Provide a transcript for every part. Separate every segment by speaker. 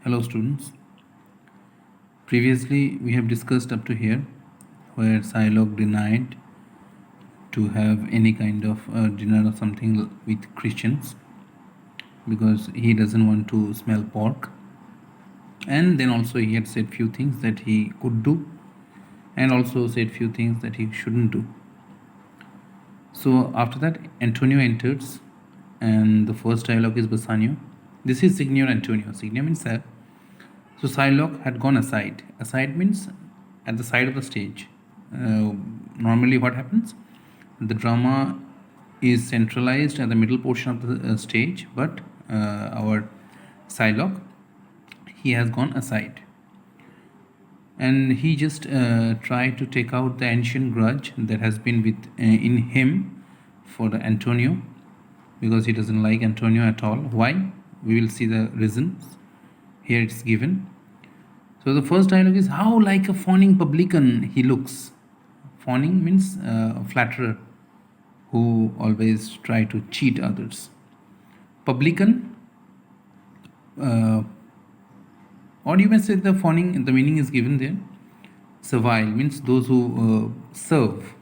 Speaker 1: Hello students. Previously we have discussed up to here where Shylock denied to have any kind of dinner or something with Christians because he doesn't want to smell pork, and then also he had said few things that he could do and also said few things that he shouldn't do. So after that Antonio enters and the first dialogue is Bassanio. This is Signor Antonio. Signor means sir. So Shylock had gone aside. Aside means at the side of the stage. Normally what happens? The drama is centralized at the middle portion of the stage, but our Shylock, he has gone aside. And he just tried to take out the ancient grudge that has been in him for the Antonio, because he doesn't like Antonio at all. Why? We will see the reasons. Here it's given. So the first dialogue is, how like a fawning publican he looks. Fawning means flatterer who always try to cheat others. Publican, or you may say the fawning, the meaning is given there. Servile means those who serve.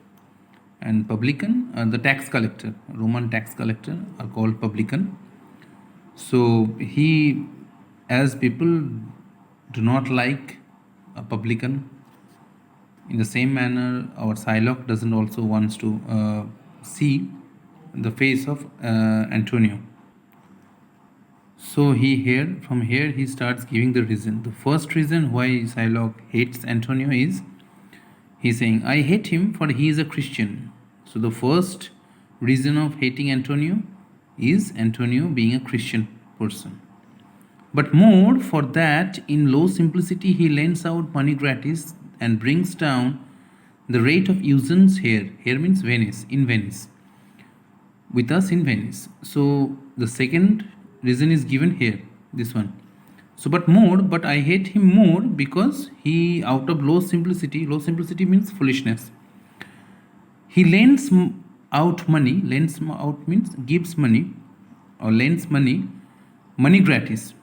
Speaker 1: And publican, the tax collector, Roman tax collector are called publican. So he, as people do not like a publican, in the same manner our Shylock doesn't also wants to see the face of Antonio. So from here he starts giving the reason. The first reason why Shylock hates Antonio is, he's saying, I hate him for he is a Christian. So the first reason of hating Antonio is Antonio being a Christian person. But more for that, in low simplicity he lends out money gratis and brings down the rate of usance here. Here means Venice, in Venice. With us in Venice. So the second reason is given here, this one. So but I hate him more because he, out of low simplicity means foolishness, he lends out money. Lends out means gives money or lends money gratis.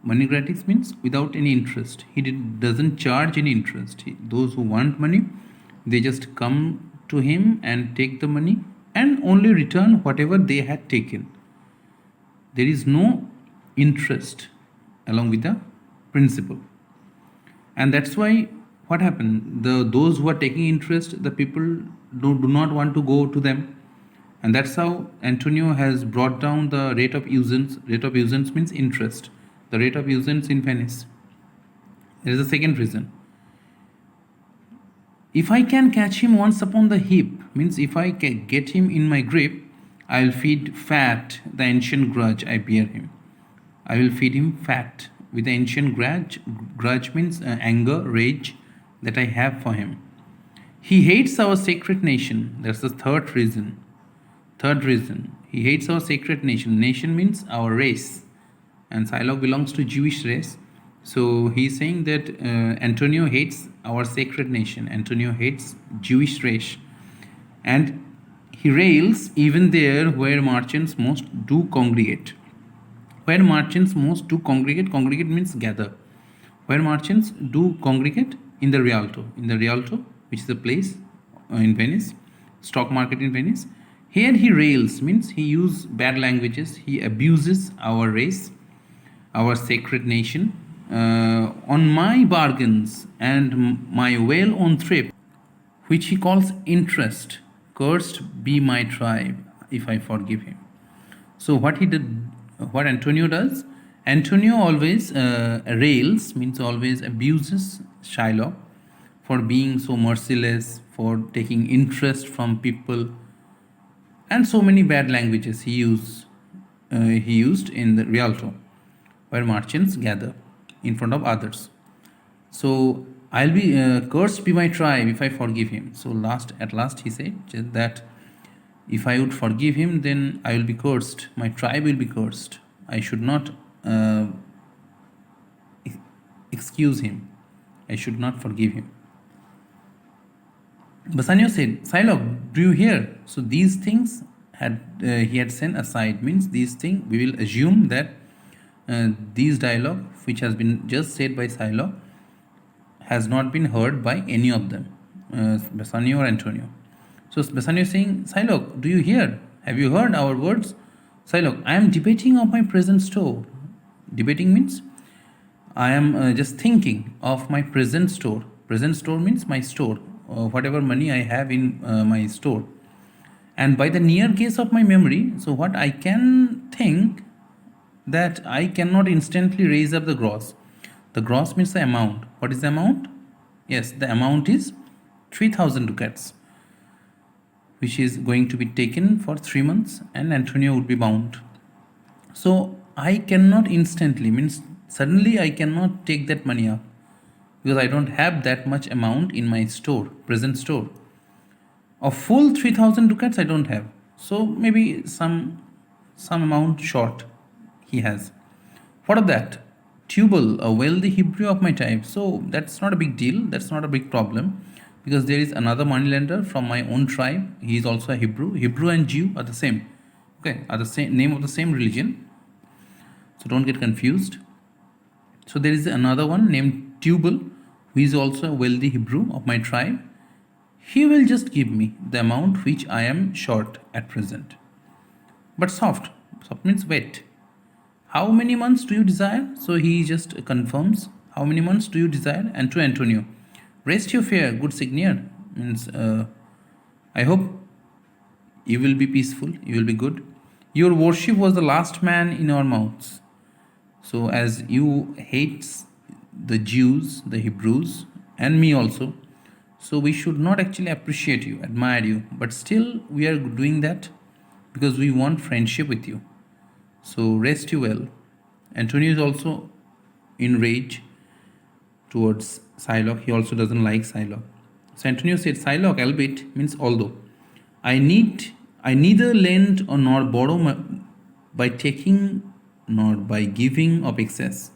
Speaker 1: Money gratis means without any interest. He doesn't charge any interest. Those who want money, they just come to him and take the money and only return whatever they had taken. There is no interest along with the principal. And that's why what happened? Those who are taking interest, the people do not want to go to them. And that's how Antonio has brought down the rate of usance. Rate of usance means interest. The rate of usance in Venice. There is a second reason. If I can catch him once upon the hip, means if I can get him in my grip, I will feed fat the ancient grudge I bear him. I will feed him fat with the ancient grudge. Grudge means anger, rage that I have for him. He hates our sacred nation. That's the third reason. He hates our sacred nation. Nation means our race. And Shylock belongs to Jewish race. So he's saying that Antonio hates our sacred nation. Antonio hates Jewish race. And he rails even there where merchants most do congregate. Where merchants most do congregate means gather. Where merchants do congregate, in the Rialto. In the Rialto, which is a place in Venice, stock market in Venice. Here he rails, means he uses bad languages. He abuses our race, our sacred nation, on my bargains and my well-owned thrift, which he calls interest. Cursed be my tribe if I forgive him. So what Antonio does, Antonio always rails, means always abuses Shylock for being so merciless, for taking interest from people, and so many bad languages he used in the Rialto, where merchants gather in front of others. So I'll be cursed be my tribe if I forgive him. So at last he said that if I would forgive him, then I will be cursed. My tribe will be cursed. I should not excuse him. I should not forgive him. Bassanio said, Shylock, do you hear? So these things he had sent aside, means these things we will assume that These dialogue which has been just said by Silo has not been heard by any of them, Bassanio or Antonio. So Bassanio is saying, Shylock, do you hear? Have you heard our words? Shylock, I am debating of my present store. Debating means I am just thinking of my present store. Present store means my store, whatever money I have in my store. And by the near guess of my memory, so what I can think that I cannot instantly raise up the gross. The gross means the amount. What is the amount? Yes, the amount is 3000 ducats, which is going to be taken for 3 months, and Antonio would be bound. So I cannot instantly, means suddenly I cannot take that money up because I don't have that much amount in my store, present store. A full 3000 ducats I don't have. So maybe some amount short he has. What of that? Tubal, a wealthy Hebrew of my type. So that's not a big deal. That's not a big problem because there is another moneylender from my own tribe. He is also a Hebrew. Hebrew and Jew are the same. Okay, are the same name of the same religion. So don't get confused. So there is another one named Tubal, who is also a wealthy Hebrew of my tribe. He will just give me the amount which I am short at present. But soft. Soft means wet. How many months do you desire? So he just confirms. How many months do you desire? And to Antonio, rest your fear, good Signier. Means I hope you will be peaceful, you will be good. Your worship was the last man in our mouths. So as you hate the Jews, the Hebrews, and me also, so we should not actually appreciate you, admire you, but still we are doing that because we want friendship with you. So rest you well. Antonio is also in rage towards Shylock. He also doesn't like Shylock. So Antonio said, Shylock, albeit means although, I neither lend or nor borrow by taking nor by giving of excess.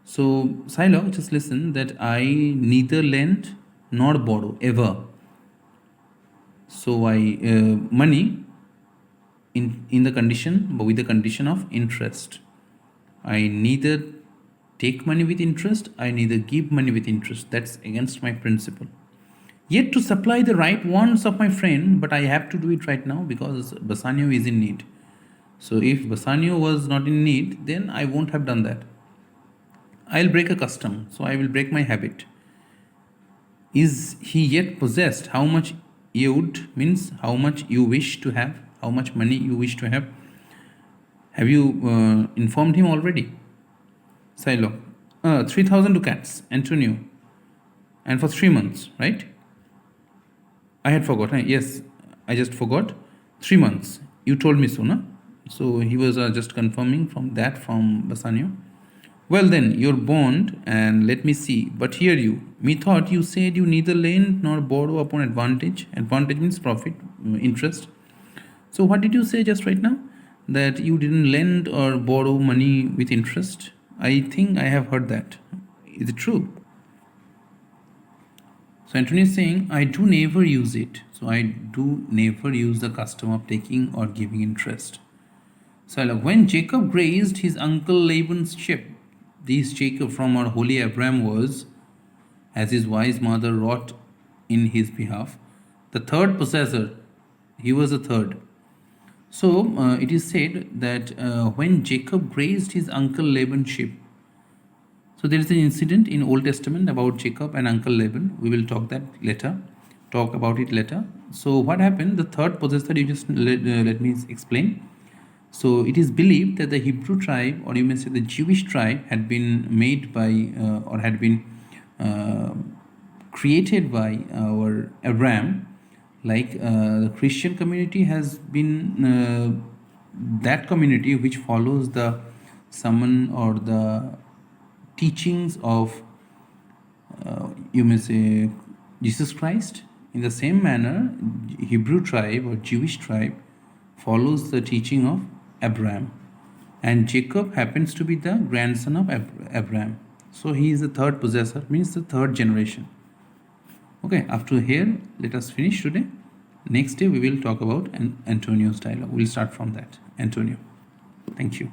Speaker 1: So Shylock, just listen that I neither lend nor borrow ever. So I money in the condition, but with the condition of interest. I neither take money with interest, I neither give money with interest. That's against my principle. Yet to supply the right wants of my friend, but I have to do it right now because Bassanio is in need. So if Bassanio was not in need, then I won't have done that. I'll break a custom, so I will break my habit. Is he yet possessed? How much yud means how much you wish to have, how much money you wish to have. Have you informed him already? Silo, 3000 ducats, Antonio, and for 3 months, right? I had forgotten. Yes, I just forgot. 3 months. You told me so, no? So he was just confirming from Bassanio. Well then, your bond, and let me see. But hear you. Methought you said you neither lend nor borrow upon advantage. Advantage means profit, interest. So what did you say just right now? That you didn't lend or borrow money with interest? I think I have heard that. Is it true? So Antonio is saying, I do never use it. So I do never use the custom of taking or giving interest. So when Jacob grazed his uncle Laban's sheep, this Jacob from our holy Abraham was, as his wise mother wrought in his behalf, the third possessor. He was the third. So it is said that when Jacob grazed his uncle Laban's sheep, so there is an incident in Old Testament about Jacob and Uncle Laban. We will talk about it later. So what happened? The third possessor, you just let me explain. So it is believed that the Hebrew tribe, or you may say the Jewish tribe, had been made by or had been created by our Abraham. Like the Christian community has been that community which follows the sermon or the teachings of you may say Jesus Christ. In the same manner, Hebrew tribe or Jewish tribe follows the teaching of Abraham, and Jacob happens to be the grandson of Abraham. So he is the third possessor, means the third generation. Okay, up to here, let us finish today. Next day we will talk about Antonio's dialogue. We'll start from that. Antonio. Thank you.